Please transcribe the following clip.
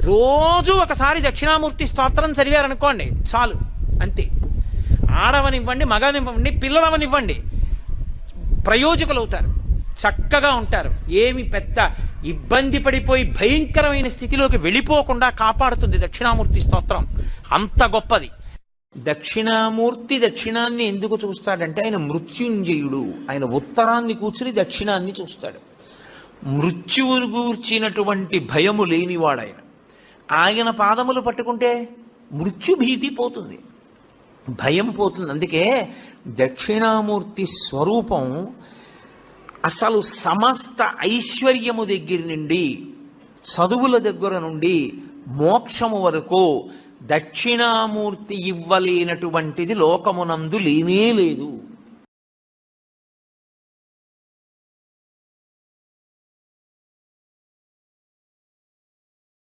రోజు ఒకసారి దక్షిణామూర్తి స్తోత్రం చదివారనుకోండి చాలు, అంతే. ఆడవనివ్వండి, మగనివ్వండి, పిల్లలవనివ్వండి, ప్రయోజకులు అవుతారు, చక్కగా ఉంటారు. ఏమి పెద్ద ఇబ్బంది పడిపోయి భయంకరమైన స్థితిలోకి వెళ్ళిపోకుండా కాపాడుతుంది దక్షిణామూర్తి స్తోత్రం. అంత గొప్పది. దక్షిణామూర్తి దక్షిణాన్ని ఎందుకు చూస్తాడంటే ఆయన మృత్యుంజయుడు. ఆయన ఉత్తరాన్ని కూర్చుని దక్షిణాన్ని చూస్తాడు. మృత్యువును గూర్చినటువంటి భయము లేనివాడాయన. ఆయన పాదములు పట్టుకుంటే మృత్యుభీతి పోతుంది, భయం పోతుంది. అందుకే దక్షిణామూర్తి స్వరూపం అసలు సమస్త ఐశ్వర్యము దగ్గర నుండి, చదువుల దగ్గర నుండి, మోక్షము వరకు దక్షిణామూర్తి ఇవ్వలేనటువంటిది లోకమునందు లేనే లేదు.